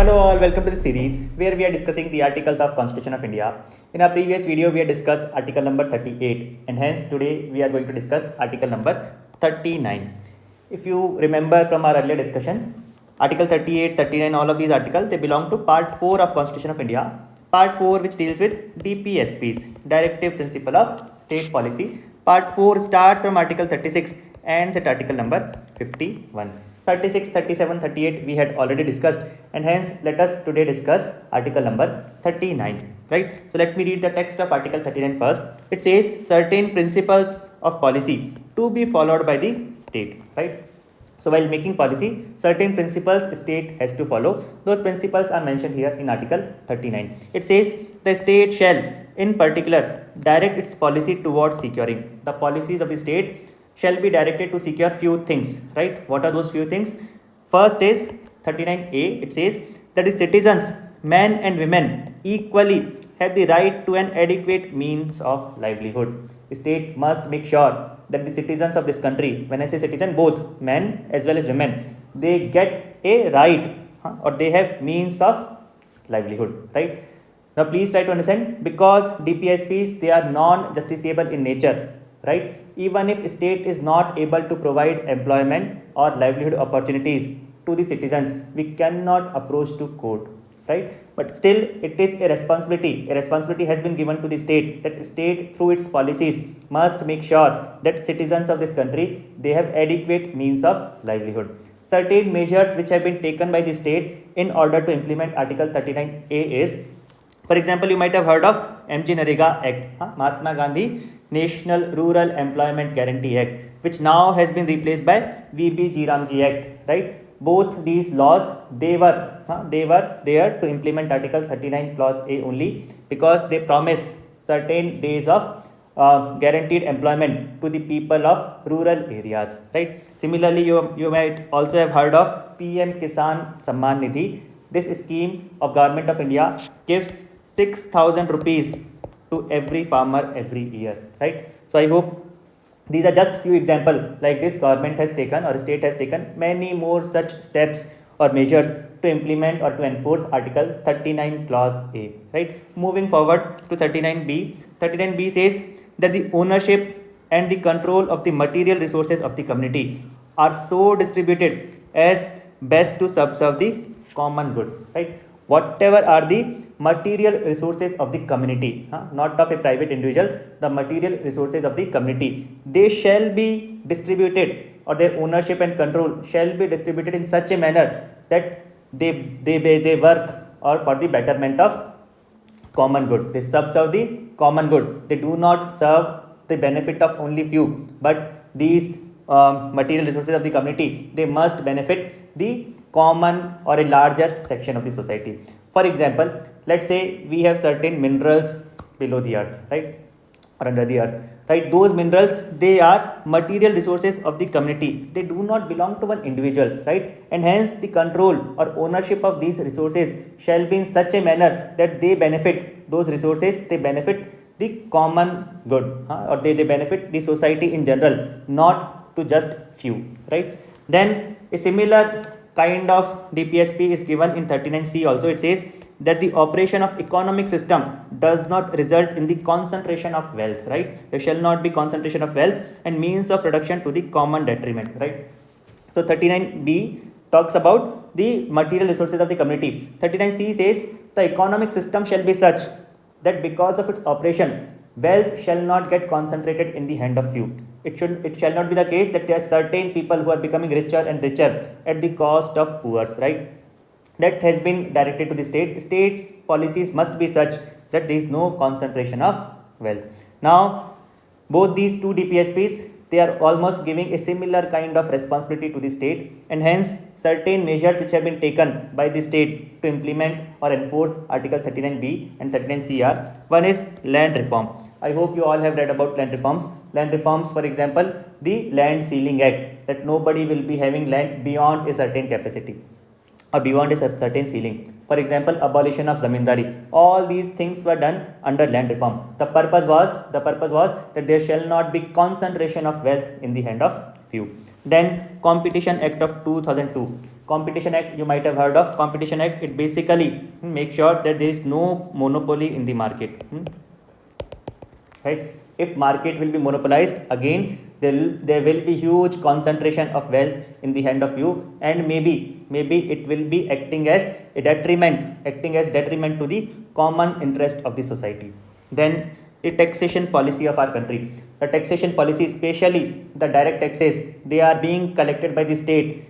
Hello all, welcome to the series where we are discussing the articles of Constitution of India. In our previous video, we had discussed article number 38 and hence today we are going to discuss article number 39. If you remember from our earlier discussion, article 38, 39, all of these articles, they belong to part 4 of Constitution of India. Part 4 which deals with DPSPs, Directive Principle of State Policy. Part 4 starts from article 36 and at article number 51. 36, 37, 38 we had already discussed and hence let us today discuss article number 39, right? So let me read the text of article 39 first. It says certain principles of policy to be followed by the state, right? So while making policy, certain principles state has to follow. Those principles are mentioned here in article 39. It says the state shall in particular direct its policy towards securing. The policies of the state shall be directed to secure few things, right? What are those few things? First is 39A. It says that the citizens, men and women, equally have the right to an adequate means of livelihood. The state must make sure that the citizens of this country, when I say citizen, both men as well as women, they get a right or they have means of livelihood, right? Now please try to understand, because DPSPs, they are non-justiciable in nature, right? Even if state is not able to provide employment or livelihood opportunities to the citizens, we cannot approach to court, right? But still it is a responsibility has been given to the state, that state through its policies must make sure that citizens of this country, they have adequate means of livelihood. Certain measures which have been taken by the state in order to implement article 39A is, for example, you might have heard of MG Narega Act, Mahatma Gandhi National Rural Employment Guarantee Act, which now has been replaced by VB Ramji Act, right? Both these laws, they were there to implement article 39 clause A only, because they promise certain days of guaranteed employment to the people of rural areas, right? Similarly, you might also have heard of PM Kisan Samman Nidhi. This scheme of Government of India gives 6,000 rupees to every farmer every year, right? So I hope these are just few examples. Like this, government has taken or state has taken many more such steps or measures to implement or to enforce article 39 clause A, right? Moving forward to 39B. 39B says that the ownership and the control of the material resources of the community are so distributed as best to subserve the common good, right? Whatever are the material resources of the community, not of a private individual, the material resources of the community, they shall be distributed, or their ownership and control shall be distributed in such a manner that they work or for the betterment of common good. They subserve the common good. They do not serve the benefit of only few, but these material resources of the community, they must benefit the common or a larger section of the society. For example, let's say we have certain minerals below the earth, right, or under the earth, right? Those minerals, they are material resources of the community. They do not belong to one individual, right? And hence the control or ownership of these resources shall be in such a manner that they benefit, those resources, they benefit the common good, or they benefit the society in general, not to just few, right? Then a similar kind of DPSP is given in 39C also. It says that the operation of economic system does not result in the concentration of wealth, right? There shall not be concentration of wealth and means of production to the common detriment, right? So 39B talks about the material resources of the community. 39C says the economic system shall be such that because of its operation, wealth shall not get concentrated in the hand of few. It shall not be the case that there are certain people who are becoming richer and richer at the cost of poor, right? That has been directed to the state. State's policies must be such that there is no concentration of wealth. Now, both these two DPSPs, they are almost giving a similar kind of responsibility to the state, and hence certain measures which have been taken by the state to implement or enforce article 39B and 39C are: one is land reform. I hope you all have read about land reforms. Land reforms, for example, the land ceiling act, that nobody will be having land beyond a certain capacity. or beyond a certain ceiling. For example, abolition of zamindari. All these things were done under land reform. The purpose was that there shall not be concentration of wealth in the hand of few. Then Competition Act of 2002. Competition Act, you might have heard of Competition Act. It basically makes sure that there is no monopoly in the market. Right? If market will be monopolized, again there will be huge concentration of wealth in the hand of you, and maybe it will be acting as detriment to the common interest of the society. Then the taxation policy of our country. The taxation policy, especially the direct taxes, they are being collected by the state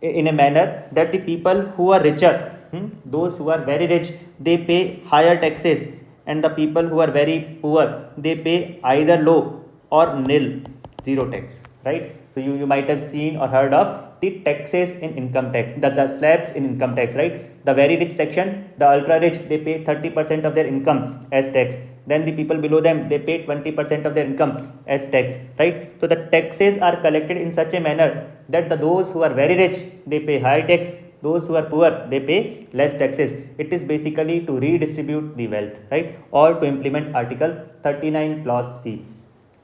in a manner that the people who are richer, those who are very rich, they pay higher taxes, and the people who are very poor, they pay either low or nil, zero tax, right? So you might have seen or heard of the taxes in income tax, the slabs in income tax, right? The very rich section, the ultra rich, they pay 30% of their income as tax. Then the people below them, they pay 20% of their income as tax, right? So the taxes are collected in such a manner that those who are very rich, they pay high tax, those who are poor, they pay less taxes. It is basically to redistribute the wealth, right? Or to implement Article 39 Clause C.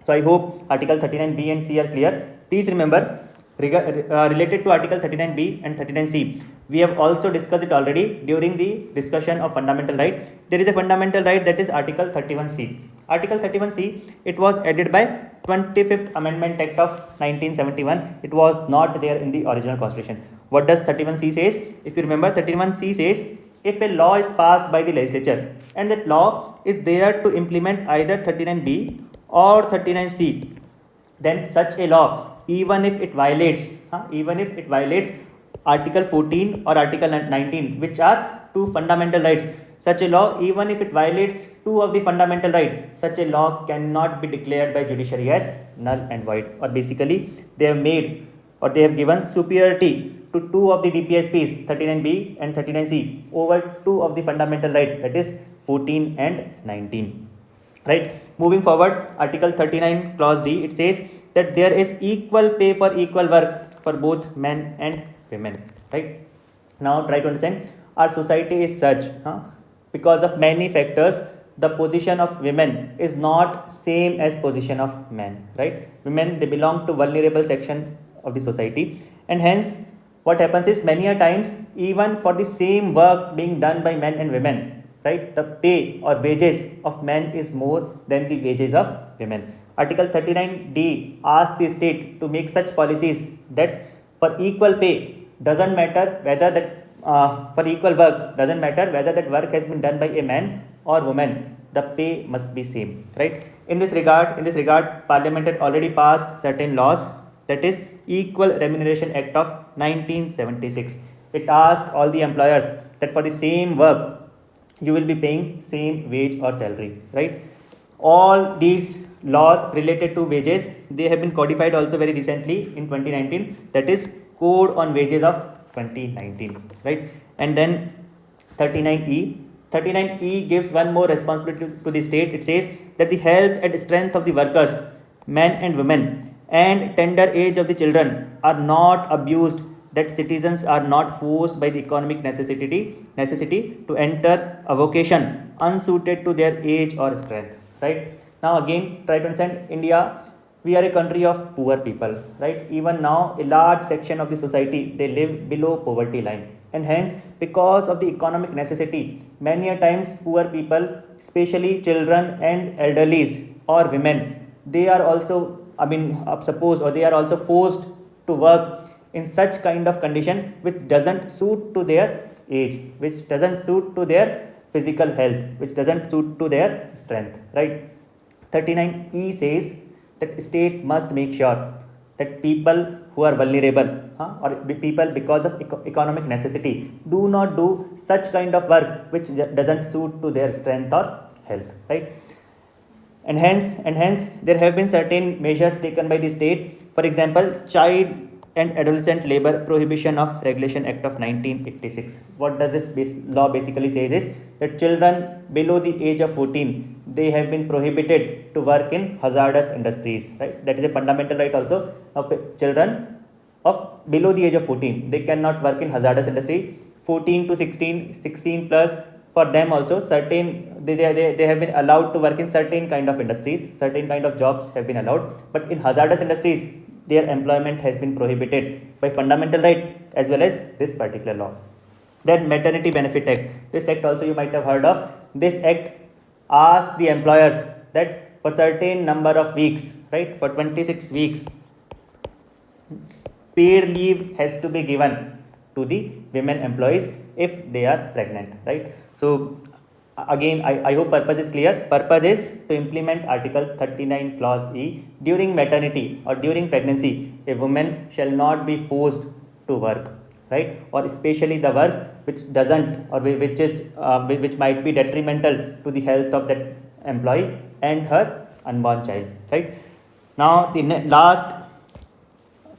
So I hope Article 39B and C are clear. Please remember, related to Article 39B and 39C, we have also discussed it already during the discussion of fundamental right. There is a fundamental right, that is Article 31C. Article 31C, it was added by 25th Amendment Act of 1971. It was not there in the original constitution. What does 31C says? If you remember, 31C says, if a law is passed by the legislature and that law is there to implement either 39B or 39C, then such a law, even if it violates Article 14 or Article 19, which are two fundamental rights, such a law, even if it violates two of the fundamental rights, such a law cannot be declared by judiciary as null and void. Or basically, they have given superiority to two of the DPSPs, 39B and 39C, over two of the fundamental rights, that is 14 and 19. Right? Moving forward, Article 39 Clause D, it says that there is equal pay for equal work for both men and women. Right? Now try to understand, our society is such, because of many factors, the position of women is not same as position of men. Right? Women, they belong to vulnerable section of the society, and hence what happens is, many a times, even for the same work being done by men and women, right, the pay or wages of men is more than the wages of women. Article 39D asks the state to make such policies that for equal pay, doesn't matter whether that for equal work, doesn't matter whether that work has been done by a man or woman, the pay must be same. Right? In this regard, Parliament had already passed certain laws, that is Equal Remuneration Act of 1976. It asks all the employers that for the same work, you will be paying same wage or salary. Right? All these laws related to wages, they have been codified also very recently in 2019, that is Code on Wages of 2019. Right? And then 39E gives one more responsibility to the state. It says that the health and strength of the workers, men and women, and tender age of the children are not abused, that citizens are not forced by the economic necessity to enter a vocation unsuited to their age or strength. Right? Now again, try to understand, India, we are a country of poor people. Right? Even now, a large section of the society, they live below poverty line, and hence, because of the economic necessity, many a times poor people, especially children and elderlies or women, they are also they are also forced to work in such kind of condition which doesn't suit to their age, which doesn't suit to their physical health, which doesn't suit to their strength. Right? 39E says that state must make sure that people who are vulnerable or people because of economic necessity do not do such kind of work which doesn't suit to their strength or health. Right? And hence there have been certain measures taken by the state. For example, Child and Adolescent Labor Prohibition of Regulation Act of 1986. What does this law basically says is that children below the age of 14, they have been prohibited to work in hazardous industries. Right? That is a fundamental right also of children of below the age of 14, they cannot work in hazardous industry. 14 to 16, 16 plus, for them also certain they have been allowed to work in certain kind of industries, certain kind of jobs have been allowed, but in hazardous industries their employment has been prohibited by fundamental right as well as this particular law. Then maternity benefit act, this act also you might have heard of. This act asks the employers that for certain number of weeks, right, for 26 weeks, paid leave has to be given to the women employees if they are pregnant, right? So again, I hope purpose is clear. Purpose is to implement Article 39 Clause E. During maternity or during pregnancy, a woman shall not be forced to work, right? Or especially the work which doesn't or which might be detrimental to the health of that employee and her unborn child, right? Now the last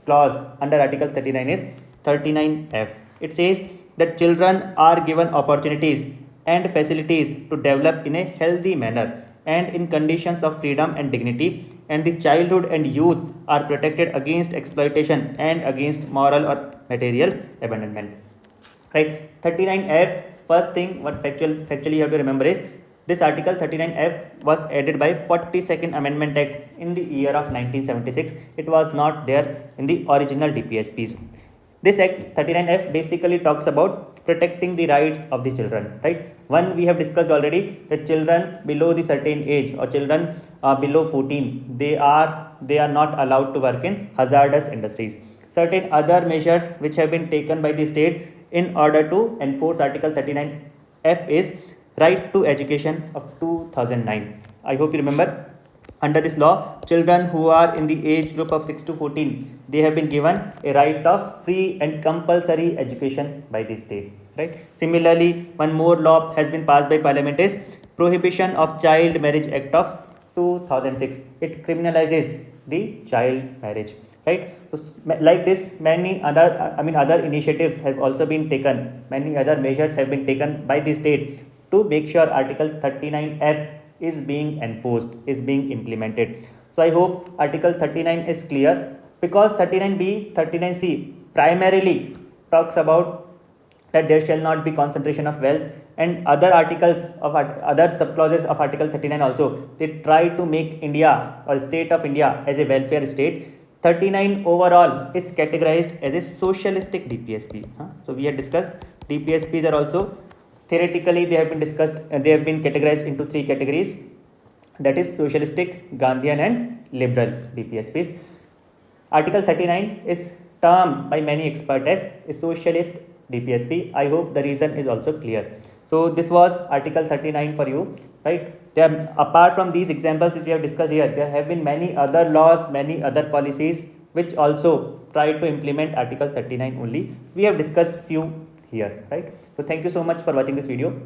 clause under Article 39 is 39F. It says that children are given opportunities and facilities to develop in a healthy manner and in conditions of freedom and dignity, and the childhood and youth are protected against exploitation and against moral or material abandonment. Right? 39F, first thing what factually you have to remember is this Article 39F was added by 42nd Amendment Act in the year of 1976. It was not there in the original DPSPs. This Act 39F basically talks about protecting the rights of the children, right? One, we have discussed already that children below the certain age or children below 14, they are not allowed to work in hazardous industries. Certain other measures which have been taken by the state in order to enforce Article 39F is Right to Education of 2009. I hope you remember. Under this law, children who are in the age group of 6 to 14, they have been given a right of free and compulsory education by the state. Right. Similarly, one more law has been passed by Parliament is Prohibition of Child Marriage Act of 2006. It criminalizes the child marriage. Right. So, like this, many other initiatives have also been taken. Many other measures have been taken by the state to make sure Article 39F is being enforced, is being implemented. So I hope Article 39 is clear, because 39B, 39C primarily talks about that there shall not be concentration of wealth, and other articles of other subclauses of Article 39 also, they try to make India or state of India as a welfare state. 39 overall is categorized as a socialistic DPSP. So we had discussed DPSPs are also theoretically they have been discussed, they have been categorized into three categories, that is socialistic, Gandhian and liberal DPSPs. Article 39 is termed by many experts as a socialist DPSP. I hope the reason is also clear. So this was Article 39 for you, right? There, apart from these examples which we have discussed here, there have been many other laws, many other policies which also try to implement Article 39 only. We have discussed few here, right? So thank you so much for watching this video.